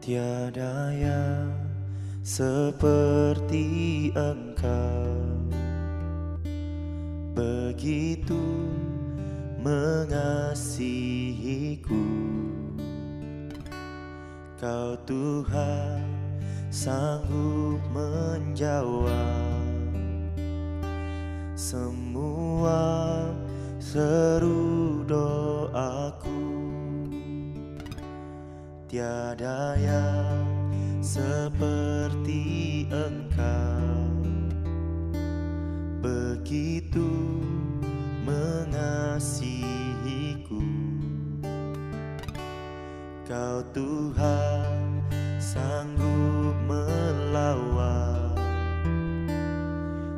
Tiada yang seperti Engkau, begitu mengasihiku. Kau Tuhan sanggup menjawab semua seru doaku. Tiada yang seperti Engkau, begitu mengasihiku. Kau Tuhan sanggup melawan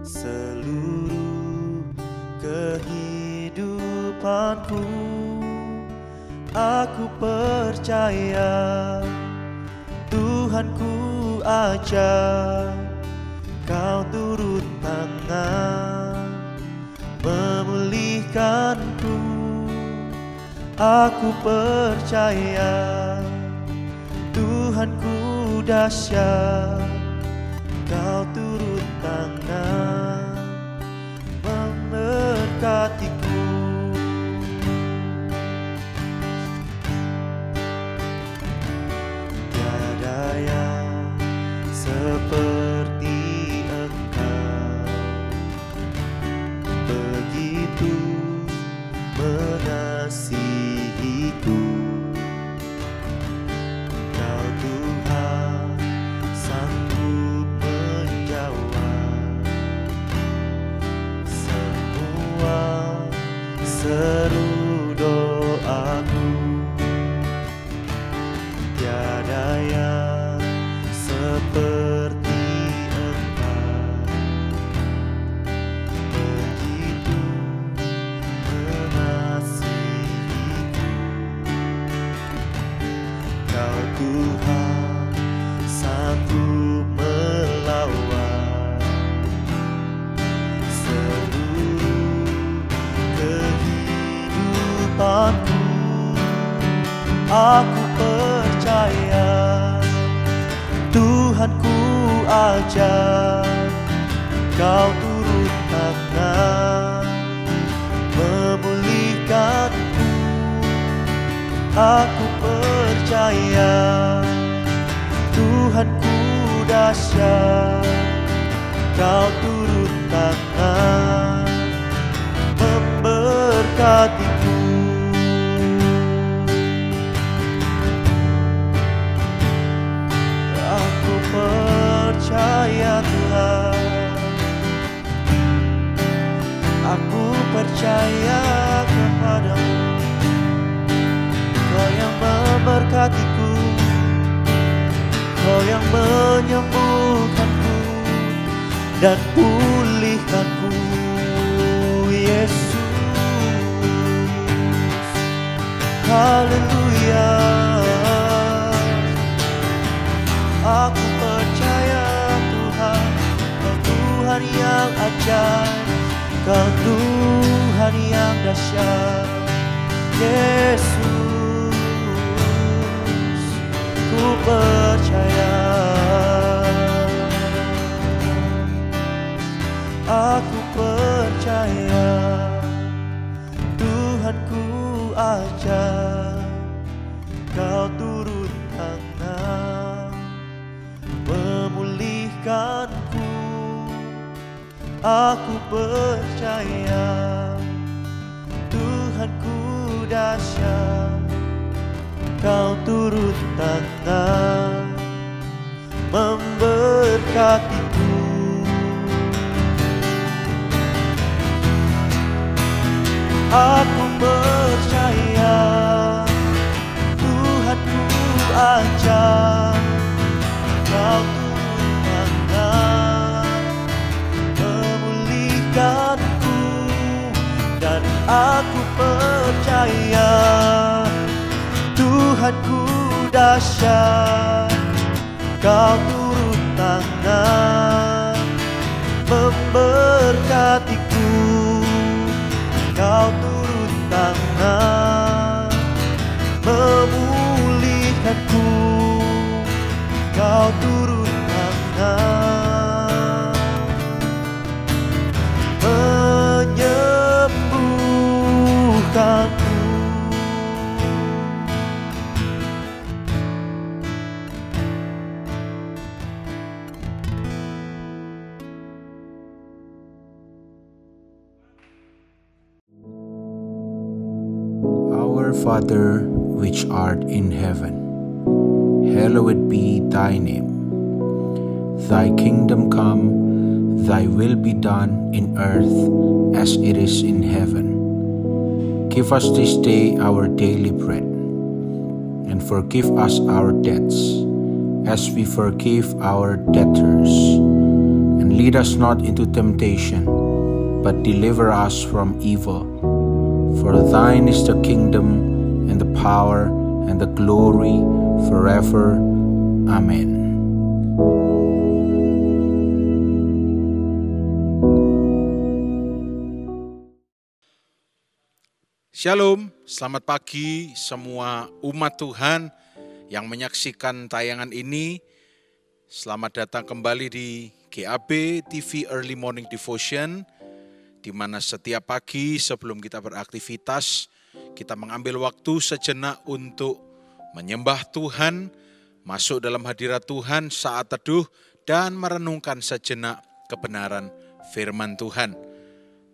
seluruh kehidupanku. Aku percaya Tuhanku ajar, Kau turut tangan memulihkanku. Aku percaya Tuhanku dahsyat, Kau turut tangan memberkatiku. Seperti Engkau, begitu mengasihiku. Kau Tuhan sanggup menjawab semua seru doaku. Tiada yang seperti Engkau, begitu mengasihiku. Kau Tuhan sanggup melawan seluruh kehidupanku. Aku percaya Tuhanku ajar, Kau turut tangan memulihkanku. Aku percaya Tuhanku dahsyat, Kau turut tangan memberkatiku. Percaya Tuhan, aku percaya kepadamu. Kau yang memberkatiku, Kau yang menyembuhkanku dan pulihkanku, Yesus. Haleluya. Aku percaya Tuhan, Kau Tuhan yang ajaib, Kau Tuhan yang dahsyat, Yesus. Ku percaya, aku percaya Tuhanku ajaib, Kau turut tangan memulihkanku. Aku percaya Tuhanku dahsyat, Kau turut tangan memberkatiku. Aku percaya Tuhanku ajar, Kau turut tangan memulihkanku. Dan aku percaya Tuhanku dahsyat, Kau turut tangan memberkatiku. Kau turut tangan memulihkanku. Father which art in heaven, hallowed be thy name. Thy kingdom come, thy will be done in earth as it is in heaven. Give us this day our daily bread, and forgive us our debts, as we forgive our debtors. And lead us not into temptation, but deliver us from evil. For thine is the kingdom, and the power, and the glory, forever. Amen. Shalom, selamat pagi semua umat Tuhan yang menyaksikan tayangan ini. Selamat datang kembali di GAB TV Early Morning Devotion, di mana setiap pagi sebelum kita beraktivitas, kita mengambil waktu sejenak untuk menyembah Tuhan, masuk dalam hadirat Tuhan saat teduh, dan merenungkan sejenak kebenaran firman Tuhan.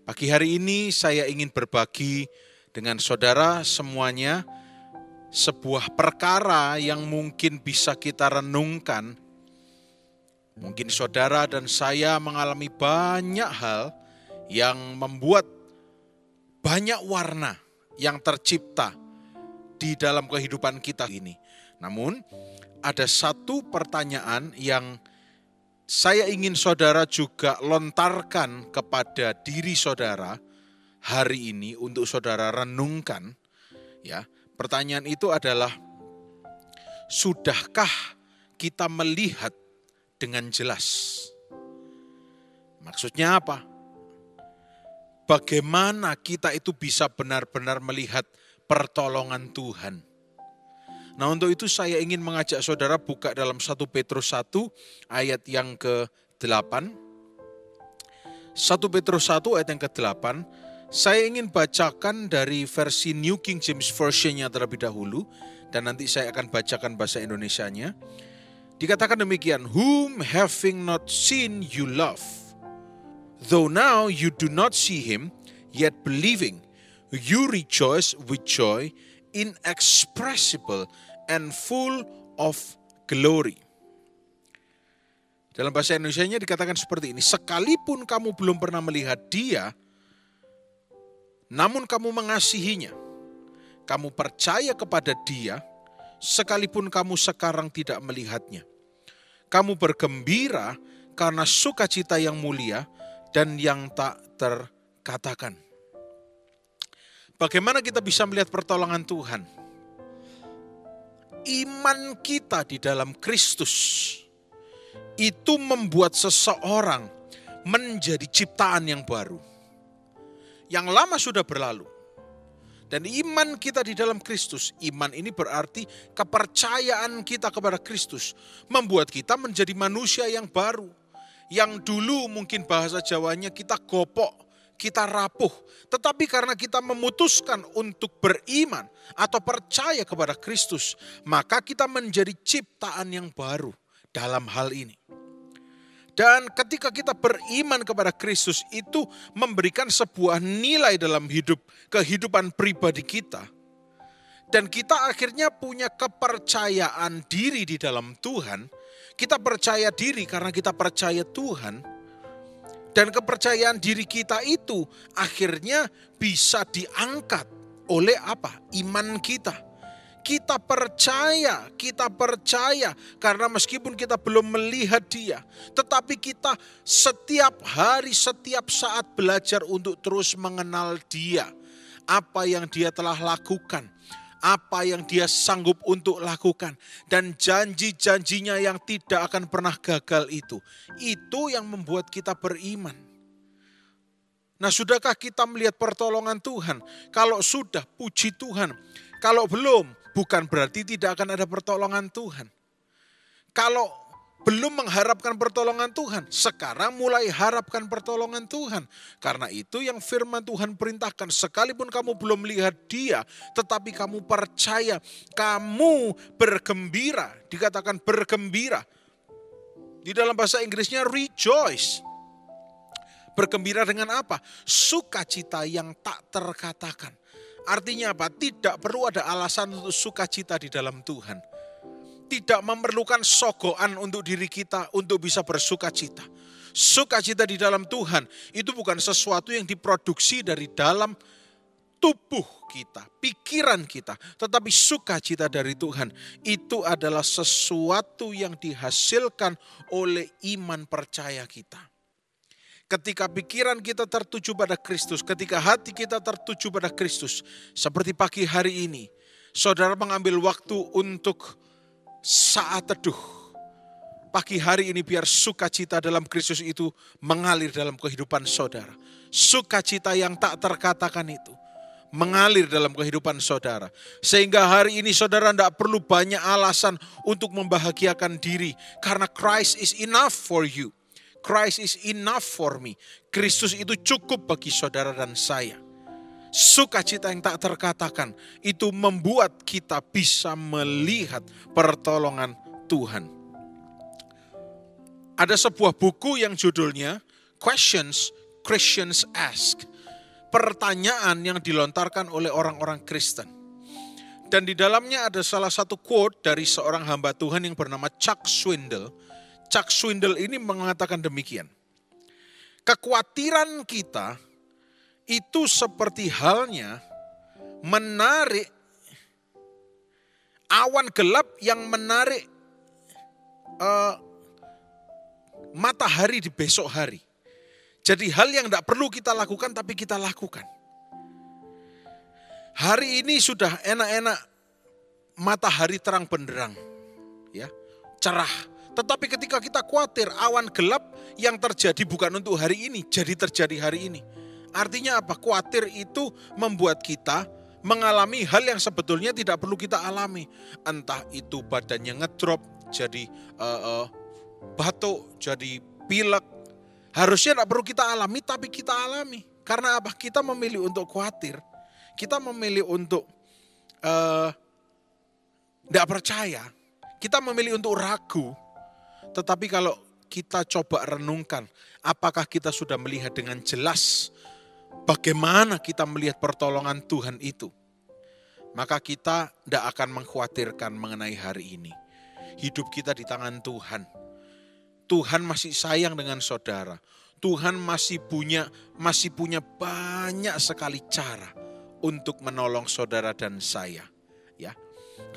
Pagi hari ini saya ingin berbagi dengan saudara semuanya sebuah perkara yang mungkin bisa kita renungkan. Mungkin saudara dan saya mengalami banyak hal yang membuat banyak warna yang tercipta di dalam kehidupan kita ini. Namun ada satu pertanyaan yang saya ingin saudara juga lontarkan kepada diri saudara hari ini untuk saudara renungkan, ya. Pertanyaan itu adalah, sudahkah kita melihat dengan jelas? Maksudnya apa? Bagaimana kita itu bisa benar-benar melihat pertolongan Tuhan? Nah, untuk itu saya ingin mengajak saudara buka dalam 1 Petrus 1 ayat yang ke-8. 1 Petrus 1 ayat yang ke-8. Saya ingin bacakan dari versi New King James Version-nya terlebih dahulu, dan nanti saya akan bacakan bahasa Indonesianya. Dikatakan demikian, whom having not seen you love, though now you do not see him, yet believing, you rejoice with joy inexpressible and full of glory. Dalam bahasa Indonesianya dikatakan seperti ini, sekalipun kamu belum pernah melihat dia, namun kamu mengasihinya, kamu percaya kepada dia, sekalipun kamu sekarang tidak melihatnya. Kamu bergembira karena sukacita yang mulia dan yang tak terkatakan. Bagaimana kita bisa melihat pertolongan Tuhan? Iman kita di dalam Kristus itu membuat seseorang menjadi ciptaan yang baru. Yang lama sudah berlalu. Dan iman kita di dalam Kristus, iman ini berarti kepercayaan kita kepada Kristus, membuat kita menjadi manusia yang baru. Yang dulu mungkin bahasa Jawanya kita gopok, kita rapuh. Tetapi karena kita memutuskan untuk beriman atau percaya kepada Kristus, maka kita menjadi ciptaan yang baru dalam hal ini. Dan ketika kita beriman kepada Kristus, itu memberikan sebuah nilai dalam kehidupan pribadi kita. Dan kita akhirnya punya kepercayaan diri di dalam Tuhan. Kita percaya diri karena kita percaya Tuhan. Dan kepercayaan diri kita itu akhirnya bisa diangkat oleh apa? Iman kita. Kita percaya karena meskipun kita belum melihat dia, tetapi kita setiap hari, setiap saat belajar untuk terus mengenal dia. Apa yang dia telah lakukan, apa yang dia sanggup untuk lakukan, dan janji-janjinya yang tidak akan pernah gagal itu yang membuat kita beriman. Nah, sudahkah kita melihat pertolongan Tuhan? Kalau sudah, puji Tuhan. Kalau belum, bukan berarti tidak akan ada pertolongan Tuhan. Kalau belum mengharapkan pertolongan Tuhan, sekarang mulai harapkan pertolongan Tuhan. Karena itu yang firman Tuhan perintahkan, sekalipun kamu belum melihat dia, tetapi kamu percaya, kamu bergembira. Dikatakan bergembira. Di dalam bahasa Inggrisnya rejoice. Bergembira dengan apa? Sukacita yang tak terkatakan. Artinya apa? Tidak perlu ada alasan untuk sukacita di dalam Tuhan. Tidak memerlukan sogokan untuk diri kita untuk bisa bersukacita. Sukacita di dalam Tuhan itu bukan sesuatu yang diproduksi dari dalam tubuh kita, pikiran kita. Tetapi sukacita dari Tuhan itu adalah sesuatu yang dihasilkan oleh iman percaya kita. Ketika pikiran kita tertuju pada Kristus, ketika hati kita tertuju pada Kristus, seperti pagi hari ini, saudara mengambil waktu untuk saat teduh. Pagi hari ini biar sukacita dalam Kristus itu mengalir dalam kehidupan saudara. Sukacita yang tak terkatakan itu mengalir dalam kehidupan saudara. Sehingga hari ini saudara tidak perlu banyak alasan untuk membahagiakan diri. Karena Christ is enough for you. Christ is enough for me. Kristus itu cukup bagi saudara dan saya. Sukacita yang tak terkatakan itu membuat kita bisa melihat pertolongan Tuhan. Ada sebuah buku yang judulnya Questions Christians Ask. Pertanyaan yang dilontarkan oleh orang-orang Kristen. Dan di dalamnya ada salah satu quote dari seorang hamba Tuhan yang bernama Chuck Swindoll. Chuck Swindoll ini mengatakan demikian. Kekhawatiran kita itu seperti halnya menarik awan gelap yang menarik matahari di besok hari. Jadi hal yang tidak perlu kita lakukan tapi kita lakukan. Hari ini sudah enak-enak matahari terang benderang, ya, cerah. Tetapi ketika kita khawatir awan gelap yang terjadi bukan untuk hari ini, jadi terjadi hari ini. Artinya apa? Khawatir itu membuat kita mengalami hal yang sebetulnya tidak perlu kita alami. Entah itu badannya ngedrop, jadi batuk, jadi pilek. Harusnya tidak perlu kita alami, tapi kita alami. Karena apa? Kita memilih untuk khawatir. Kita memilih untuk tidak percaya. Kita memilih untuk ragu. Tetapi kalau kita coba renungkan, apakah kita sudah melihat dengan jelas bagaimana kita melihat pertolongan Tuhan itu? Maka kita tidak akan mengkhawatirkan mengenai hari ini. Hidup kita di tangan Tuhan. Tuhan masih sayang dengan saudara. Tuhan masih punya banyak sekali cara untuk menolong saudara dan saya. Ya,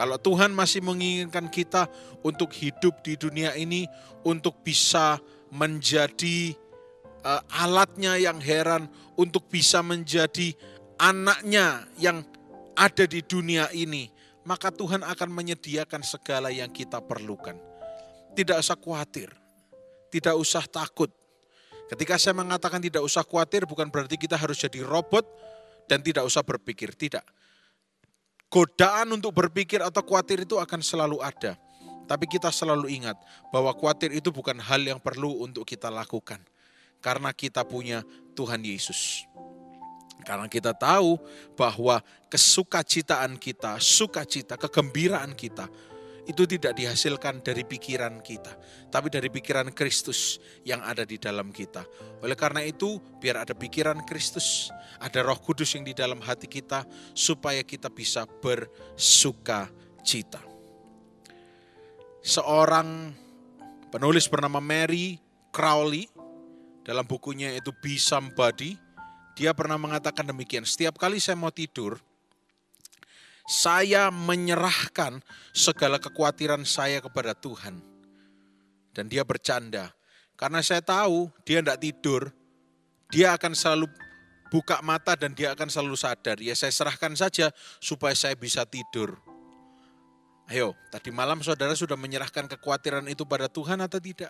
kalau Tuhan masih menginginkan kita untuk hidup di dunia ini, untuk bisa menjadi alatnya yang heran, untuk bisa menjadi anaknya yang ada di dunia ini, maka Tuhan akan menyediakan segala yang kita perlukan. Tidak usah khawatir. Tidak usah takut. Ketika saya mengatakan tidak usah khawatir, bukan berarti kita harus jadi robot dan tidak usah berpikir. Tidak. Godaan untuk berpikir atau khawatir itu akan selalu ada. Tapi kita selalu ingat bahwa khawatir itu bukan hal yang perlu untuk kita lakukan. Karena kita punya Tuhan Yesus. Karena kita tahu bahwa kesukacitaan kita, sukacita, kegembiraan kita, itu tidak dihasilkan dari pikiran kita, tapi dari pikiran Kristus yang ada di dalam kita. Oleh karena itu, biar ada pikiran Kristus, ada Roh Kudus yang di dalam hati kita, supaya kita bisa bersukacita. Seorang penulis bernama Mary Crowley, dalam bukunya itu Be Somebody, dia pernah mengatakan demikian, setiap kali saya mau tidur, saya menyerahkan segala kekhawatiran saya kepada Tuhan. Dan dia bercanda. Karena saya tahu dia tidak tidur. Dia akan selalu buka mata dan dia akan selalu sadar. Ya saya serahkan saja supaya saya bisa tidur. Ayo, tadi malam saudara sudah menyerahkan kekhawatiran itu pada Tuhan atau tidak?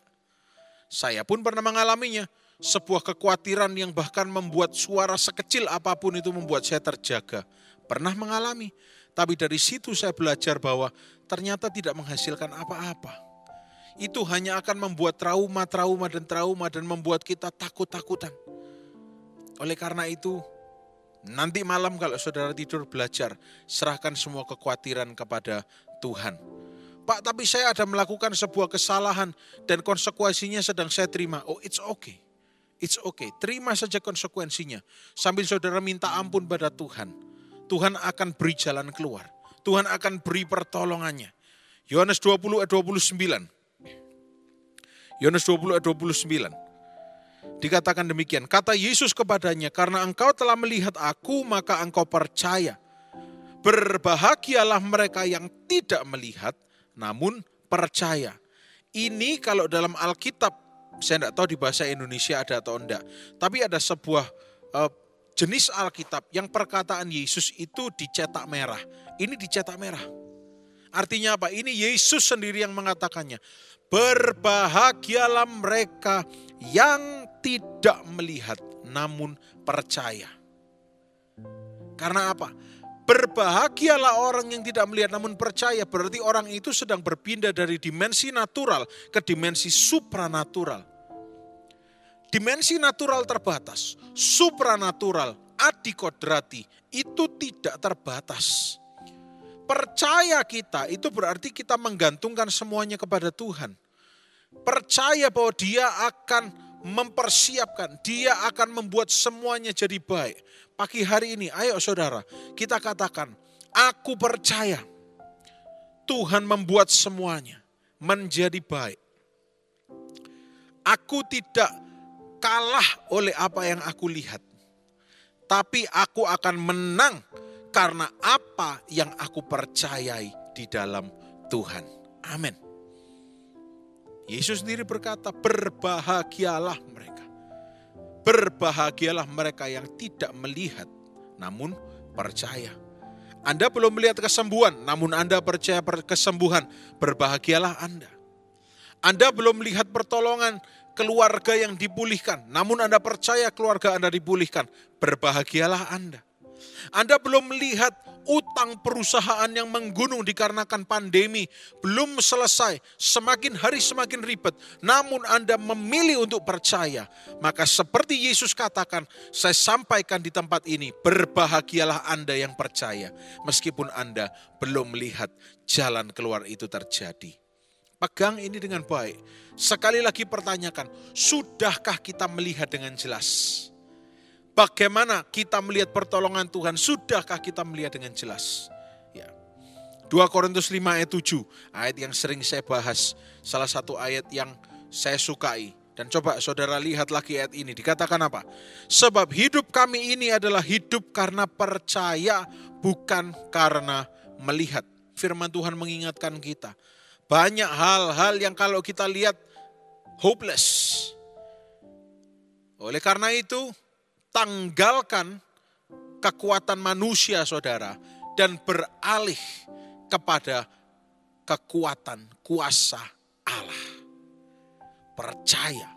Saya pun pernah mengalaminya. Sebuah kekhawatiran yang bahkan membuat suara sekecil apapun itu membuat saya terjaga. Pernah mengalami. Tapi dari situ saya belajar bahwa ternyata tidak menghasilkan apa-apa. Itu hanya akan membuat trauma dan membuat kita takut-takutan. Oleh karena itu, nanti malam kalau saudara tidur belajar, serahkan semua kekhawatiran kepada Tuhan. Pak, tapi saya ada melakukan sebuah kesalahan dan konsekuensinya sedang saya terima. Oh, it's okay. It's okay. Terima saja konsekuensinya. Sambil saudara minta ampun pada Tuhan. Tuhan akan beri jalan keluar. Tuhan akan beri pertolongannya. Yohanes 20 ayat 29. Yohanes 20 ayat 29. Dikatakan demikian, kata Yesus kepadanya, karena engkau telah melihat aku, maka engkau percaya. Berbahagialah mereka yang tidak melihat, namun percaya. Ini kalau dalam Alkitab, saya tidak tahu di bahasa Indonesia ada atau enggak. Tapi ada sebuah jenis Alkitab yang perkataan Yesus itu dicetak merah. Ini dicetak merah. Artinya apa? Ini Yesus sendiri yang mengatakannya. Berbahagialah mereka yang tidak melihat namun percaya. Karena apa? Berbahagialah orang yang tidak melihat namun percaya. Berarti orang itu sedang berpindah dari dimensi natural ke dimensi supranatural. Dimensi natural terbatas, supranatural, adikodrati, itu tidak terbatas. Percaya kita itu berarti kita menggantungkan semuanya kepada Tuhan. Percaya bahwa Dia akan mempersiapkan, Dia akan membuat semuanya jadi baik. Pagi hari ini, ayo saudara, kita katakan, aku percaya Tuhan membuat semuanya menjadi baik. Aku tidak kalah oleh apa yang aku lihat. Tapi aku akan menang karena apa yang aku percayai di dalam Tuhan. Amin. Yesus sendiri berkata, berbahagialah mereka. Berbahagialah mereka yang tidak melihat, namun percaya. Anda belum melihat kesembuhan, namun Anda percaya kesembuhan. Berbahagialah Anda. Anda belum melihat pertolongan keluarga yang dipulihkan, namun Anda percaya keluarga Anda dipulihkan. Berbahagialah Anda. Anda belum melihat utang perusahaan yang menggunung dikarenakan pandemi belum selesai, semakin hari semakin ribet, namun Anda memilih untuk percaya. Maka seperti Yesus katakan, saya sampaikan di tempat ini, berbahagialah Anda yang percaya, meskipun Anda belum melihat jalan keluar itu terjadi. Pegang ini dengan baik. Sekali lagi pertanyakan, sudahkah kita melihat dengan jelas? Bagaimana kita melihat pertolongan Tuhan? Sudahkah kita melihat dengan jelas? Ya. 2 Korintus 5 ayat 7, ayat yang sering saya bahas, salah satu ayat yang saya sukai. Dan coba saudara lihat lagi ayat ini, dikatakan apa? Sebab hidup kami ini adalah hidup karena percaya, bukan karena melihat. Firman Tuhan mengingatkan kita, banyak hal-hal yang kalau kita lihat hopeless. Oleh karena itu, tanggalkan kekuatan manusia saudara dan beralih kepada kekuatan kuasa Allah. Percaya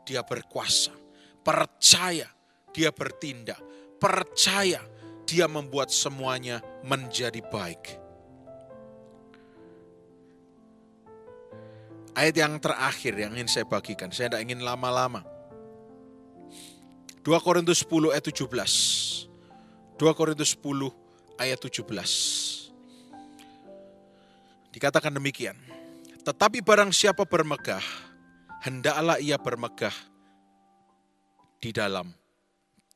Dia berkuasa, percaya Dia bertindak, percaya Dia membuat semuanya menjadi baik. Ayat yang terakhir yang ingin saya bagikan, saya tidak ingin lama-lama. 2 Korintus 10 ayat 17. 2 Korintus 10 ayat 17. Dikatakan demikian. Tetapi barang siapa bermegah, hendaklah ia bermegah di dalam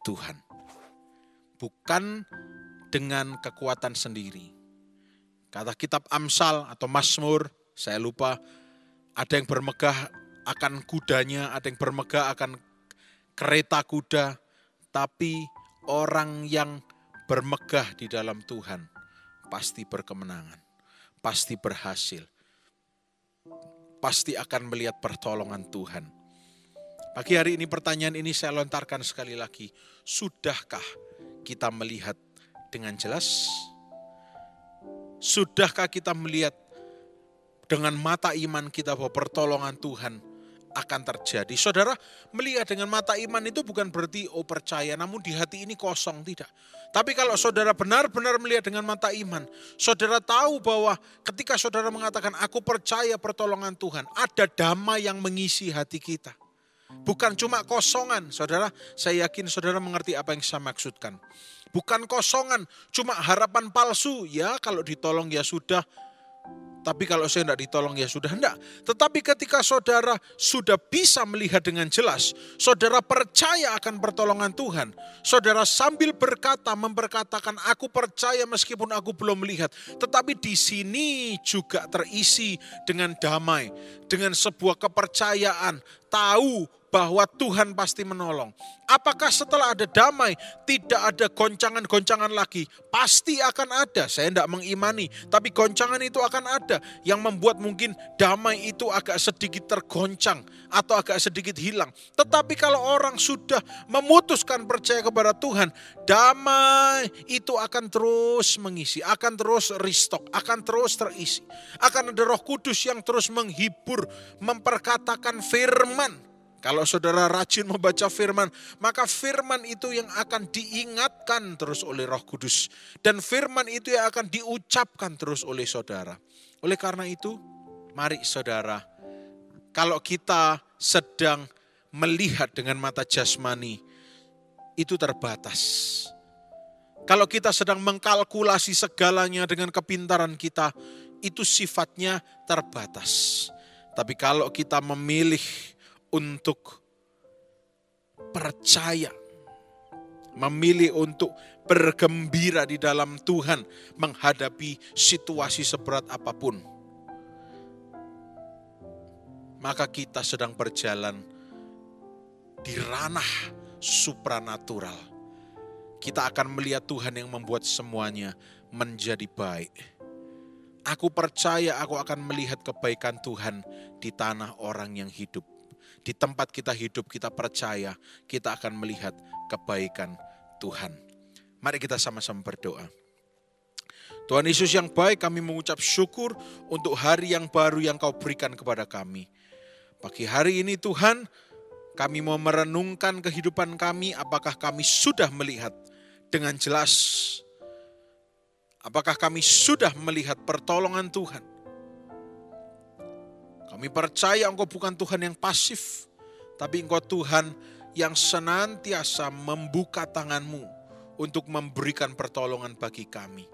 Tuhan. Bukan dengan kekuatan sendiri. Kata kitab Amsal atau Mazmur, saya lupa, ada yang bermegah akan kudanya, ada yang bermegah akan kereta kuda, tapi orang yang bermegah di dalam Tuhan pasti berkemenangan, pasti berhasil, pasti akan melihat pertolongan Tuhan. Pagi hari ini pertanyaan ini saya lontarkan sekali lagi, sudahkah kita melihat dengan jelas? Sudahkah kita melihat dengan mata iman kita bahwa pertolongan Tuhan akan terjadi? Saudara, melihat dengan mata iman itu bukan berarti percaya, namun di hati ini kosong, tidak. Tapi kalau saudara benar-benar melihat dengan mata iman, saudara tahu bahwa ketika saudara mengatakan aku percaya pertolongan Tuhan, ada damai yang mengisi hati kita. Bukan cuma kosongan, saudara, saya yakin saudara mengerti apa yang saya maksudkan. Bukan kosongan, cuma harapan palsu, ya kalau ditolong ya sudah, Tapi kalau saya tidak ditolong ya sudah tidak. Tetapi ketika saudara sudah bisa melihat dengan jelas, saudara percaya akan pertolongan Tuhan. Saudara sambil memperkatakan aku percaya meskipun aku belum melihat. Tetapi di sini juga terisi dengan damai, dengan sebuah kepercayaan, tahu bahwa Tuhan pasti menolong. Apakah setelah ada damai tidak ada goncangan-goncangan lagi? Pasti akan ada, saya tidak mengimani. Tapi goncangan itu akan ada yang membuat mungkin damai itu agak sedikit tergoncang atau agak sedikit hilang. Tetapi kalau orang sudah memutuskan percaya kepada Tuhan, damai itu akan terus mengisi, akan terus restock, akan terus terisi. Akan ada Roh Kudus yang terus menghibur, memperkatakan firman. Kalau saudara rajin membaca firman, maka firman itu yang akan diingatkan terus oleh Roh Kudus. Dan firman itu yang akan diucapkan terus oleh saudara. Oleh karena itu, mari saudara, kalau kita sedang melihat dengan mata jasmani, itu terbatas. Kalau kita sedang mengkalkulasi segalanya dengan kepintaran kita, itu sifatnya terbatas. Tapi kalau kita memilih untuk percaya, memilih untuk bergembira di dalam Tuhan menghadapi situasi seberat apapun, maka kita sedang berjalan di ranah supranatural. Kita akan melihat Tuhan yang membuat semuanya menjadi baik. Aku percaya aku akan melihat kebaikan Tuhan di tanah orang yang hidup. Di tempat kita hidup, kita percaya kita akan melihat kebaikan Tuhan. Mari kita sama-sama berdoa. Tuhan Yesus yang baik, kami mengucap syukur untuk hari yang baru yang Kau berikan kepada kami. Pagi hari ini Tuhan, kami mau merenungkan kehidupan kami, apakah kami sudah melihat dengan jelas. Apakah kami sudah melihat pertolongan Tuhan? Kami percaya Engkau bukan Tuhan yang pasif, tapi Engkau Tuhan yang senantiasa membuka tangan-Mu untuk memberikan pertolongan bagi kami.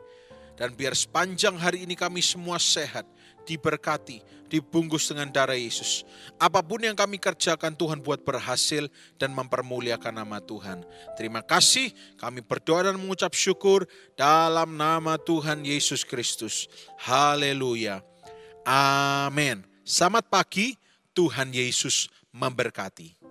Dan biar sepanjang hari ini kami semua sehat, diberkati, dibungkus dengan darah Yesus. Apapun yang kami kerjakan Tuhan buat berhasil dan mempermuliakan nama Tuhan. Terima kasih, kami berdoa dan mengucap syukur dalam nama Tuhan Yesus Kristus. Haleluya. Amin. Selamat pagi, Tuhan Yesus memberkati.